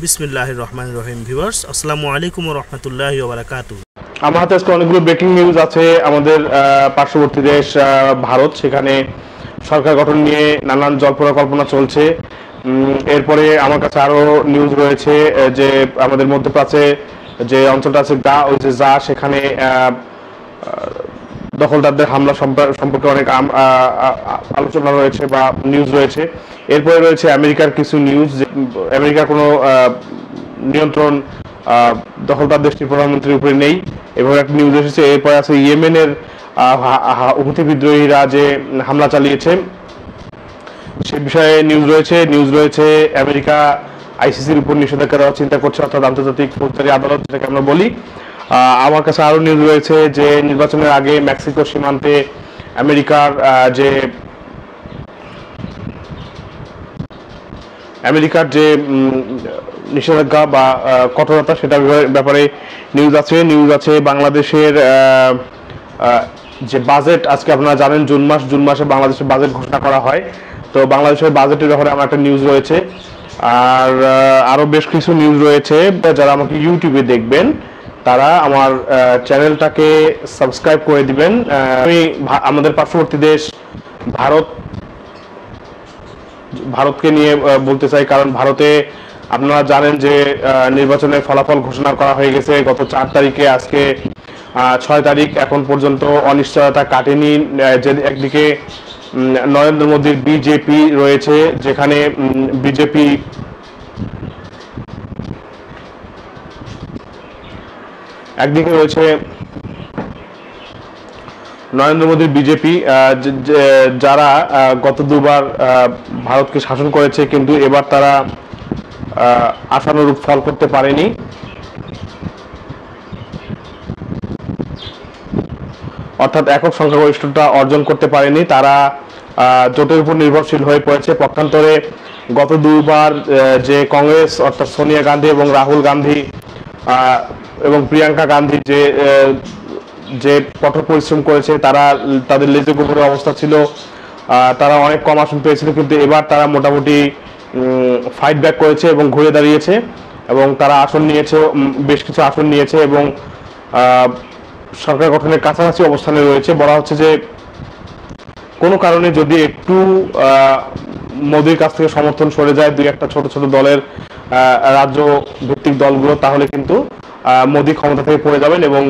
বিসমিল্লাহির রহমানির রহিম। ভিউয়ার্স, আসসালামু আলাইকুম ওয়া রাহমাতুল্লাহি ওয়া বারাকাতুহু। আমার হাতে আজকে অনেকগুলো ব্রেকিং নিউজ আছে। আমাদের পার্শ্ববর্তী দেশ ভারত, সেখানে সরকার গঠন নিয়ে নানান জল্পনা কল্পনা চলছে। এরপরে আমার কাছে আরো নিউজ রয়েছে যে আমাদের মধ্যপ্রাচ্যে যে অঞ্চলটা আছে সেখানে দখলদারদের হামলা সম্পর্কে অনেক আলোচনা রয়েছে বা নিউজ রয়েছে। এরপরে রয়েছে আমেরিকার কিছু নিউজ, যে আমেরিকার কোনো নিয়ন্ত্রণ দখলদার দেশটির প্রধানমন্ত্রীর উপরে নেই, এভাবে একটা নিউজ এসেছে। এরপরে আছে ইয়েমেনের হুথি বিদ্রোহীরা যে হামলা চালিয়েছে সে বিষয়ে নিউজ রয়েছে। আমেরিকা আইসিসির উপর নিষেধাজ্ঞা দেওয়ার চিন্তা করছে, অর্থাৎ আন্তর্জাতিক ফৌজদারি আদালত যেটাকে আমরা বলি। আমার কাছে আরো নিউজ রয়েছে যে নির্বাচনের আগে মেক্সিকো সীমান্তে আমেরিকার যে নিষেধাজ্ঞা বা কঠোরতা, সেটার ব্যাপারে নিউজ আছে। বাংলাদেশের যে বাজেট, আজকে আপনারা জানেন জুন মাসে বাংলাদেশের বাজেট ঘোষণা করা হয়। তো বাংলাদেশের বাজেটের ব্যাপারে আমার একটা নিউজ রয়েছে। আর আরো বেশ কিছু নিউজ রয়েছে। যারা আমাকে ইউটিউবে দেখবেন তারা আমার চ্যানেলটাকে সাবস্ক্রাইব করে দিবেন। আমি আমাদের পার্শ্ববর্তী দেশ ভারতকে নিয়ে বলতে চাই, কারণ ভারতে আপনারা জানেন যে নির্বাচনের ফলাফল ঘোষণা করা হয়ে গেছে গত 4 তারিখে। আজকে 6 তারিখ, এখন পর্যন্ত অনিশ্চয়তা কাটেনি। যে একদিকে নরেন্দ্র মোদীর বিজেপি রয়েছে, যেখানে বিজেপি একদিকে রয়েছে নরেন্দ্র মোদীর বিজেপি, যারা গত দুবার ভারতকে শাসন করেছে, কিন্তু এবার তারা আশানুরূপ ফল করতে পারেনি। অর্থাৎ একক সংখ্যাগরিষ্ঠতা অর্জন করতে পারেনি। তারা জোটের উপর নির্ভরশীল হয়ে পড়েছে। পক্ষান্তরে গত দুবার যে কংগ্রেস, অর্থাৎ সোনিয়া গান্ধী এবং রাহুল গান্ধী এবং প্রিয়াঙ্কা গান্ধী যে কঠোর পরিশ্রম করেছে, তাদের লেজে গোবরের অবস্থা ছিল, তারা অনেক কম আসন পেয়েছিল। কিন্তু এবার তারা মোটামুটি ফাইট ব্যাক করেছে এবং ঘুরে দাঁড়িয়েছে, এবং তারা বেশ কিছু আসন নিয়েছে এবং সরকার গঠনের কাছাকাছি অবস্থানে রয়েছে। বলা হচ্ছে যে কোনো কারণে যদি একটু মোদীর কাছ থেকে সমর্থন সরে যায় দুই একটা ছোট ছোট দলের, রাজ্য ভিত্তিক দলগুলো, তাহলে কিন্তু মোদী ক্ষমতা থেকে পড়ে যাবেন। এবং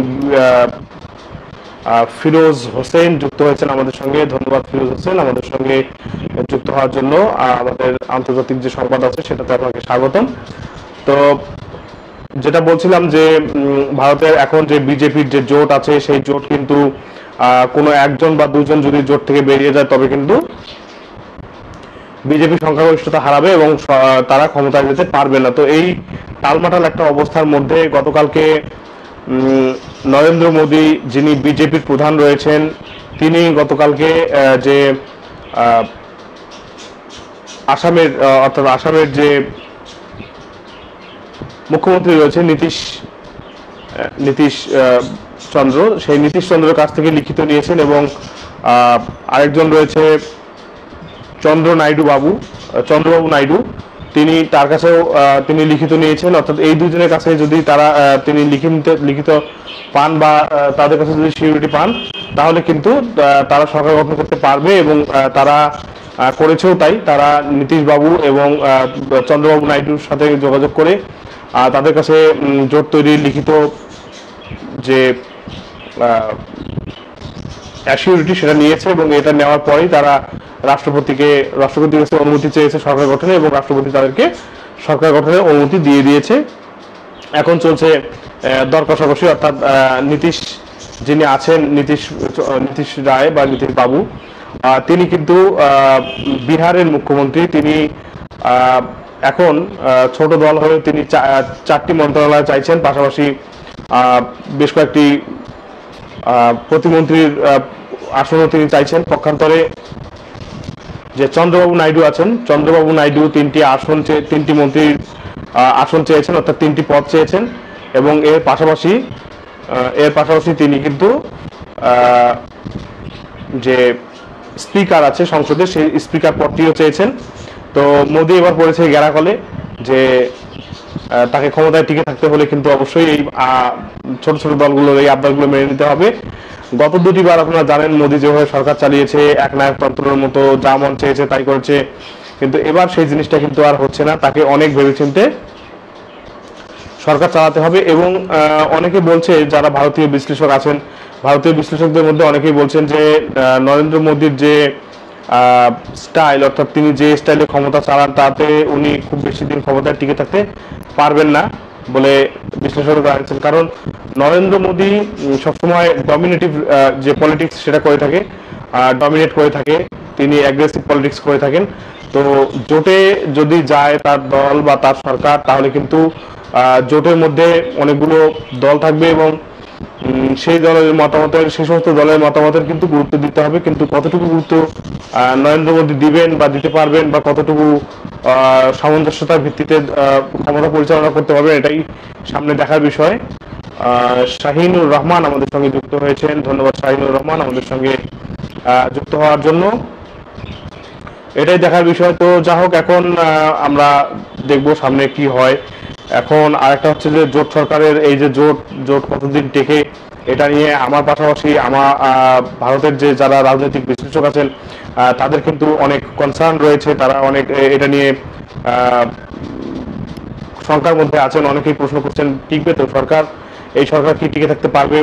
ফিরোজ হোসেন যুক্ত হয়েছেন আমাদের সঙ্গে। ধন্যবাদ ফিরোজ হোসেন, আমাদের সঙ্গে যুক্ত হওয়ার জন্য। আমাদের আন্তর্জাতিক যে সংবাদ আছে সেটাতে আপনাকে স্বাগতম। তো যেটা বলছিলাম যে ভারতের এখন যে বিজেপির যে জোট আছে, সেই জোট কিন্তু কোনো একজন বা দুজন যদি জোট থেকে বেরিয়ে যায়, তবে কিন্তু বিজেপি সংখ্যাগরিষ্ঠতা হারাবে এবং তারা ক্ষমতায় যেতে পারবে না। তো এই টালমাটাল একটা অবস্থার মধ্যে গতকালকে নরেন্দ্র মোদী, যিনি বিজেপির প্রধান রয়েছেন, তিনি গতকালকে যে আসামের যে মুখ্যমন্ত্রী রয়েছে নীতিশ চন্দ্র, সেই নীতিশ চন্দ্রের কাছ থেকে লিখিত নিয়েছেন। এবং আরেকজন রয়েছে চন্দ্রবাবু নাইডু, তার কাছেও তিনি লিখিত নিয়েছেন। অর্থাৎ এই দুজনের কাছে যদি তিনি লিখিত পান বা তাদের কাছে যদি সিকিউরিটি পান, তাহলে কিন্তু তারা সরকার গঠন করতে পারবে। এবং তারা করেছেও তাই। তারা নীতিশ বাবু এবং চন্দ্রবাবু নাইডুর সাথে যোগাযোগ করে তাদের কাছে জোট তৈরির লিখিত যে অ্যাসিউরিটি সেটা নিয়েছে, এবং এটা নেওয়ার পরেই তারা রাষ্ট্রপতির কাছে অনুমতি চেয়েছে সরকার গঠনে, এবং রাষ্ট্রপতি তাদেরকে সরকার গঠনের অনুমতি দিয়ে দিয়েছে। এখন চলছে দর কষাকষি, অর্থাৎ যিনি আছেন নীতিশ রায় বা নীতিশ বাবু, তিনি কিন্তু বিহারের মুখ্যমন্ত্রী। তিনি এখন ছোট দল হয়ে তিনি 4টি মন্ত্রণালয় চাইছেন, পাশাপাশি বেশ কয়েকটি প্রতিমন্ত্রীর আসনও তিনি চাইছেন। পক্ষান্তরে যে চন্দ্রবাবু নাইডু 3টি মন্ত্রীর আসন চেয়েছেন, অর্থাৎ 3টি পদ চেয়েছেন। এবং এর পাশাপাশি তিনি কিন্তু যে স্পিকার আছে সংসদে, সেই স্পিকার পদটিও চেয়েছেন। তো মোদী এবার পড়েছে গ্যারাকলে যে তাকে ক্ষমতায় টিকে থাকতে হলে কিন্তু অবশ্যই এই ছোট ছোট দলগুলোর এই আবদারগুলো মেনে নিতে হবে। গত দুটিবার আপনারা জানেন মোদী যেভাবে সরকার চালিয়েছে, একনায়কতন্ত্রের মতো যা মন চেয়েছে তাই করেছে, কিন্তু এবার সেই জিনিসটা কিন্তু আর হচ্ছে না। তাকে অনেক ভেবেচিন্তে সরকার চালাতে হবে। এবং অনেকে বলছে, যারা ভারতীয় বিশ্লেষক আছেন, ভারতীয় বিশ্লেষকদের মধ্যে অনেকেই বলছেন যে নরেন্দ্র মোদীর যে স্টাইল, অর্থাৎ তিনি যে স্টাইলে ক্ষমতা চালান তাতে উনি খুব বেশি দিন ক্ষমতায় টিকে থাকতে পারবেন না বলে বিশ্লেষকরা জানিয়েছেন। কারণ নরেন্দ্র মোদী সবসময় ডমিনেটিভ যে পলিটিক্স সেটা করে থাকে, ডমিনেট করে থাকে, তিনি অ্যাগ্রেসিভ পলিটিক্স করে থাকেন। তো জোটে যদি যায় তার দল বা তার সরকার, তাহলে কিন্তু জোটের মধ্যে অনেকগুলো দল থাকবে এবং সেই দলের মতামতের, সেই সমস্ত দলের মতামতের কিন্তু গুরুত্ব দিতে হবে। কিন্তু কতটুকু গুরুত্ব নরেন্দ্র মোদী দিবেন বা দিতে পারবেন, বা কতটুকু সামঞ্জস্যতার ভিত্তিতে ক্ষমতা পরিচালনা করতে হবে, এটাই সামনে দেখার বিষয়। শাহিনুর রহমান আমাদের সঙ্গে যুক্ত হয়েছেন, ধন্যবাদ শাহিনুর রহমান আমাদের সঙ্গে যুক্ত হওয়ার জন্য। এটাই দেখার বিষয়। তো যা হোক, এখন আমরা দেখব সামনে কি হয়। এখন আরেকটা হচ্ছে যে জোট সরকারের এই যে জোট কতদিন টেকে, এটা নিয়ে আমার পাশাপাশি আমার ভারতের যে যারা রাজনৈতিক বিশ্লেষক আছেন তাদের কিন্তু অনেক কনসার্ন রয়েছে। তারা অনেক এটা নিয়ে শঙ্কার মধ্যে আছেন। অনেকেই প্রশ্ন করছেন, টিকবে তো সরকার? এই সরকার কি টিকে থাকতে পারবে?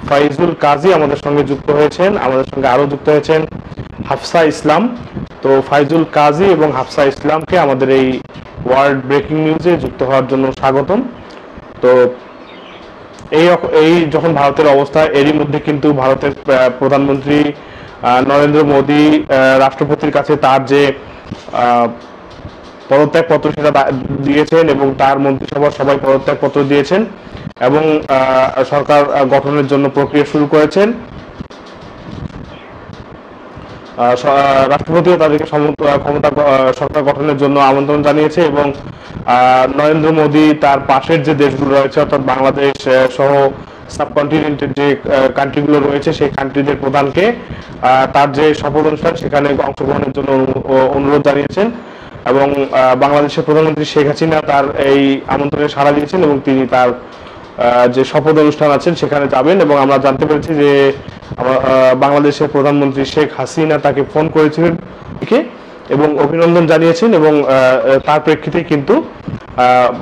ফাইজুল কাজী আমাদের সঙ্গে যুক্ত হয়েছেন, আমাদের সঙ্গে আরো যুক্ত হয়েছেন হাফসা ইসলাম। তো ফাইজুল কাজী এবং হাফসা ইসলামকে আমাদের এই ওয়ার্ল্ড ব্রেকিং নিউজে যুক্ত হওয়ার জন্য স্বাগতম। তো এই যখন ভারতের অবস্থা, এরই মধ্যে কিন্তু ভারতের প্রধানমন্ত্রী নরেন্দ্র মোদী রাষ্ট্রপতির কাছে তার যে পদত্যাগপত্র সেটা দিয়েছেন এবং তার মন্ত্রিসভার সবাই পদত্যাগপত্র দিয়েছেন এবং সরকার গঠনের জন্য প্রক্রিয়া শুরু করেছেন। রাষ্ট্রপতিও তাদেরকে ক্ষমতা সরকার গঠনের জন্য আমন্ত্রণ জানিয়েছে এবং নরেন্দ্র মোদী তার পাশের যে দেশগুলো রয়েছে, অর্থাৎ বাংলাদেশ সহ সাবকন্টিনেন্টের যে কান্ট্রিগুলো রয়েছে, সেই কান্ট্রিদের প্রধানকে তার যে শপথ অনুষ্ঠান সেখানে অংশগ্রহণের জন্য অনুরোধ জানিয়েছেন এবং বাংলাদেশের প্রধানমন্ত্রী শেখ হাসিনা তার এই আমন্ত্রণে সাড়া দিয়েছেন এবং তিনি তার যে শপথ অনুষ্ঠান আছেন সেখানে যাবেন। এবং আমরা জানতে পেরেছি যে বাংলাদেশের প্রধানমন্ত্রী শেখ হাসিনা তাকে ফোন করেছিলেন এবং অভিনন্দন জানিয়েছেন এবং তার প্রেক্ষিতে কিন্তু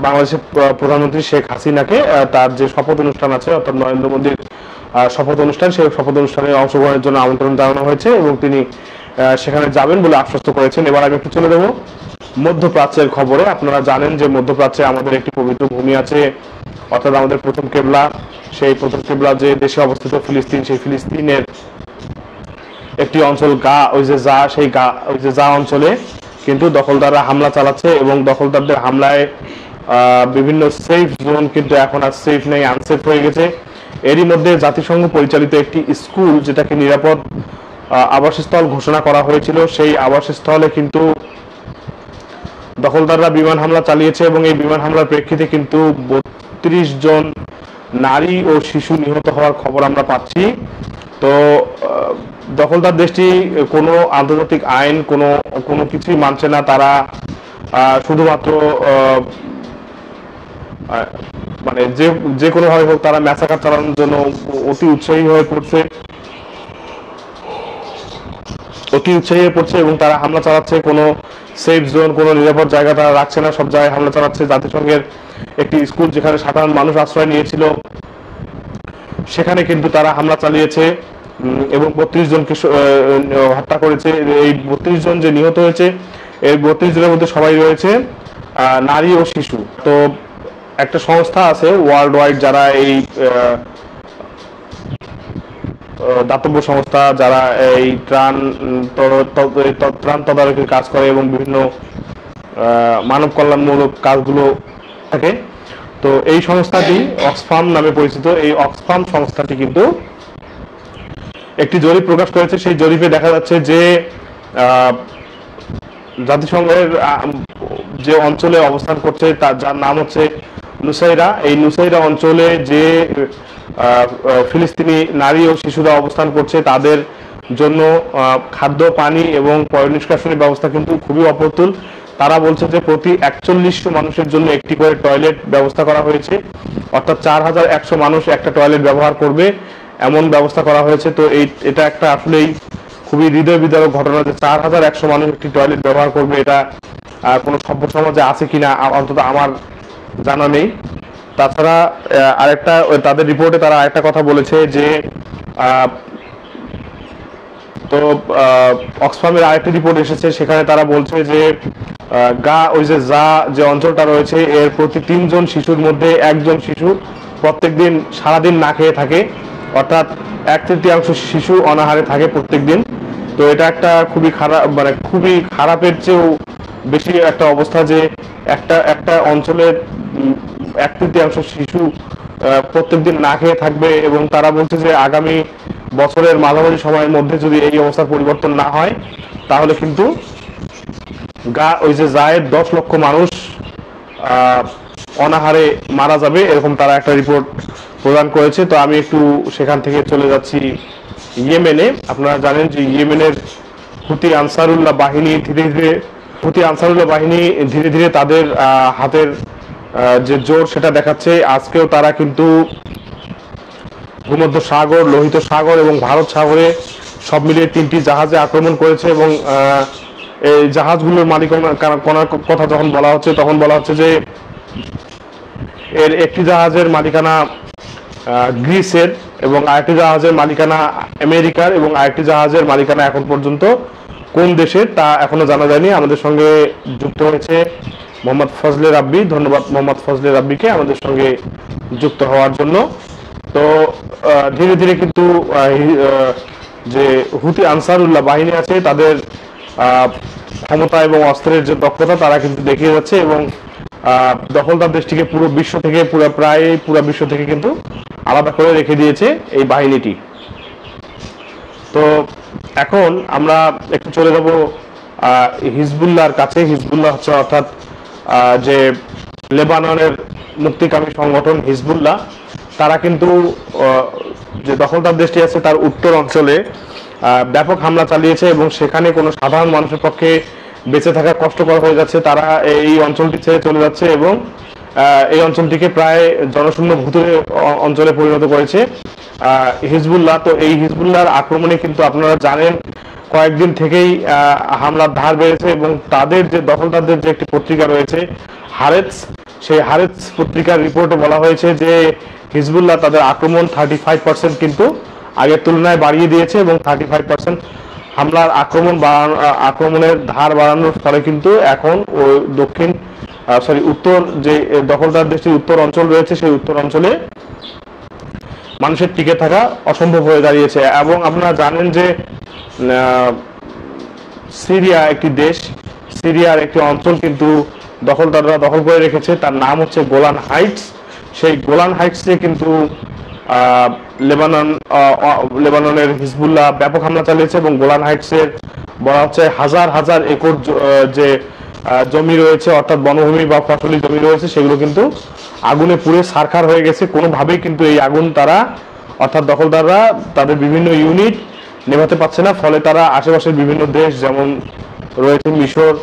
বাংলাদেশের প্রধানমন্ত্রী শেখ হাসিনাকে তার যে শপথ অনুষ্ঠান আছে, অর্থাৎ নরেন্দ্র মোদীর শপথ অনুষ্ঠান, সেই শপথ অনুষ্ঠানে অংশগ্রহণের জন্য আমন্ত্রণ জানানো হয়েছে এবং তিনি সেখানে যাবেন বলে আশ্বস্ত করেছেন। এবার আমি একটু চলে দেবো মধ্যপ্রাচ্যের খবরে। আপনারা জানেন যে মধ্যপ্রাচ্যে আমাদের একটি পবিত্র ভূমি আছে, অর্থাৎ আমাদের প্রথম কেবলা। সেই প্রথম কেবলা যে দেশে অবস্থিত ফিলিস্তিন, সেই ফিলিস্তিনের একটি অঞ্চল ওই যে যা অঞ্চলে কিন্তু দখলদাররা হামলা চালাচ্ছে এবং দখলদারদের হামলায় বিভিন্ন সেফ জোন কিন্তু এখন আর সেফ নেই, আনসেফ হয়ে গেছে। এরই মধ্যে জাতিসংঘ পরিচালিত একটি স্কুল, যেটাকে নিরাপদ আবাসস্থল ঘোষণা করা হয়েছিল, সেই আবাসস্থলে কিন্তু দখলদাররা বিমান হামলা চালিয়েছে এবং এই বিমান হামলার প্রেক্ষিতে কিন্তু 32 জন নারী ও শিশু নিহত হওয়ার খবর আমরা পাচ্ছি। তো দখলদার দেশটি কোনো আন্তর্জাতিক আইন কোনো কিছুই মানছে না। তারা শুধুমাত্র মানে যে কোনো ভাবে হোক তারা ম্যাসাকার চালানোর জন্য অতি উৎসাহী হয়ে পড়ছে এবং তারা হামলা চালাচ্ছে। কোনো সেফ জোন, কোনো নিরাপদ জায়গা তারা রাখছে না, সব জায়গায় হামলা চালাচ্ছে। জাতিসংঘের একটি স্কুল যেখানে সাধারণ মানুষ আশ্রয় নিয়েছিল সেখানে কিন্তু তারা হামলা চালিয়েছে এবং 32 জনকে হত্যা করেছে। এই 32 জন যে নিহত হয়েছে, এই 32 জনের মধ্যে সবাই রয়েছে নারী ও শিশু। তো একটা সংস্থা আছে ওয়ার্ল্ড ওয়াইড, যারা এই দাতব্য সংস্থা, যারা এই ত্রাণ তদারকির কাজ করে এবং বিভিন্ন মানব কল্যাণমূলক কাজগুলো থাকে। তো এই সংস্থাটি অক্সফাম নামে পরিচিত। এই অক্সফাম সংস্থাটি কিন্তু একটি জরিপ প্রকাশ করেছে। সেই জরিপে দেখা যাচ্ছে যে জাতিসংঘের যে অঞ্চলে অবস্থান করছে যার নাম হচ্ছে নুসাইরা, এই নুসাইরা অঞ্চলে যে ফিলিস্তিনি নারী ও শিশুরা অবস্থান করছে তাদের জন্য খাদ্য, পানি এবং পয় নিষ্কাশনের ব্যবস্থা কিন্তু খুবই অপ্রতুল। তারা বলছে যে প্রতি 4100 মানুষের জন্য একটি করে টয়লেট ব্যবস্থা করা হয়েছে, অর্থাৎ 4100 মানুষ একটা টয়লেট ব্যবহার করবে এমন ব্যবস্থা করা হয়েছে। তো এটা একটা আসলেই খুবই হৃদয় বিদারক ঘটনা যে 4100 মানুষ একটি টয়লেট ব্যবহার করবে, এটা কোনো সভ্য সমাজে আছে কিনা অন্তত আমার জানা নেই। তাছাড়া আরেকটা তাদের রিপোর্টে তারা আরেকটা কথা বলেছে যে তো অক্সফামের আরেকটি রিপোর্ট এসেছে, সেখানে তারা বলছে যে ওই যে অঞ্চলটা রয়েছে এর প্রতি 3 জন শিশুর মধ্যে 1 জন শিশু প্রত্যেকদিন সারাদিন না খেয়ে থাকে, অর্থাৎ 1/3 শিশু অনাহারে থাকে প্রত্যেকদিন। তো এটা একটা খুবই খারাপ, মানে খুবই খারাপের চেয়েও বেশি একটা অবস্থা যে একটা অঞ্চলের 1/3 শিশু প্রত্যেকদিন না খেয়ে থাকবে, এবং তারা বলছে যে আগামী বছরের মাঝামাঝি সময়ের মধ্যে যদি এই অবস্থার পরিবর্তন না হয় তাহলে কিন্তু ওই যে জায়েদ 10 লক্ষ মানুষ অনাহারে মারা যাবে, এরকম তারা একটা রিপোর্ট প্রদান করেছে। তো আমি একটু সেখান থেকে চলে যাচ্ছি ইয়েমেনে। আপনারা জানেন যে ইয়েমেনের হুতি আনসারুল্লাহ বাহিনী ধীরে ধীরে তাদের হাতের যে জোর সেটা দেখাচ্ছে। আজকেও তারা কিন্তু ভূমধ্য সাগর, লোহিত সাগর এবং ভারত সাগরে সব মিলিয়ে 3টি জাহাজে আক্রমণ করেছে, এবং এই জাহাজগুলোর মালিকানার কথা যখন বলা হচ্ছে তখন বলা হচ্ছে যে এর একটি জাহাজের মালিকানা গ্রিসের, এবং আরেকটি জাহাজের মালিকানা আমেরিকার, এবং আরেকটি জাহাজের মালিকানা এখন পর্যন্ত কোন দেশের তা এখনো জানা যায়নি। আমাদের সঙ্গে যুক্ত হয়েছে মোহাম্মদ ফজলে রাব্বি। ধন্যবাদ মোহাম্মদ ফজলে রাব্বিকে আমাদের সঙ্গে যুক্ত হওয়ার জন্য। তো ধীরে ধীরে কিন্তু যে হুতি আনসারুল্লাহ বাহিনী আছে তাদের ক্ষমতা এবং অস্ত্রের যে দক্ষতা তারা কিন্তু দেখিয়ে যাচ্ছে, এবং দখলদার দেশটিকে পুরো বিশ্ব থেকে কিন্তু আলাদা করে রেখে দিয়েছে এই বাহিনীটি। তো এখন আমরা একটু চলে যাব হিজবুল্লাহর কাছে। হিজবুল্লাহ হচ্ছে অর্থাৎ যে লেবাননের মুক্তিকামী সংগঠন হিজবুল্লাহ, তারা কিন্তু যে দখলদার দেশটি আছে তার উত্তর অঞ্চলে ব্যাপক হামলা চালিয়েছে, এবং সেখানে কোনো সাধারণ মানুষের পক্ষে বেঁচে থাকা কষ্টকর হয়ে যাচ্ছে। তারা এই অঞ্চলটি ছেড়ে চলে যাচ্ছে, এবং এই অঞ্চলটিকে প্রায় জনশূন্য ভুতুড়ে অঞ্চলে পরিণত করেছে হিজবুল্লাহ। তো এই হিজবুল্লাহর আক্রমণে কিন্তু আপনারা জানেন কয়েকদিন থেকেই হামলার ধার বেড়েছে, এবং তাদের যে দখলদারদের যে একটি পত্রিকা রয়েছে হারেতস, সেই হারেতস পত্রিকার রিপোর্টে বলা হয়েছে যে হিজবুল্লাহ তাদের আক্রমণ 35% কিন্তু আগের তুলনায় বাড়িয়ে দিয়েছে, এবং 35% হামলার আক্রমণের ধার বাড়ানোর ফলে কিন্তু এখন ওই উত্তর যে দখলদার দেশটির উত্তর অঞ্চল রয়েছে সেই উত্তর অঞ্চলে মানুষের টিকে থাকা অসম্ভব হয়ে দাঁড়িয়েছে। এবং আপনারা জানেন যে সিরিয়া একটি দেশ, সিরিয়ার একটি অঞ্চল কিন্তু দখলদাররা দখল করে রেখেছে, তার নাম হচ্ছে গোলান হাইটস। সেই গোলান হাইটসে কিন্তু লেবাননের হিজবুল্লাহ ব্যাপক হামলা চালিয়েছে, এবং গোলান হাইটসের বলা হচ্ছে হাজার হাজার একর যে জমি রয়েছে, অর্থাৎ বনভূমি বা ফসলি জমি রয়েছে, সেগুলো কিন্তু আগুনে পুড়ে ছারখার হয়ে গেছে। কোনোভাবেই কিন্তু এই আগুন তারা অর্থাৎ দখলদাররা তাদের বিভিন্ন ইউনিট নেভাতে পারছে না, ফলে তারা আশেপাশের বিভিন্ন দেশ যেমন রয়েছে মিশর,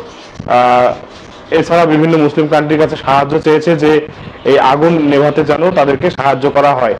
এছাড়া বিভিন্ন মুসলিম কান্ট্রির কাছে সাহায্য চেয়েছে যে এই আগুন নেভাতে যেন তাদেরকে সাহায্য করা হয়।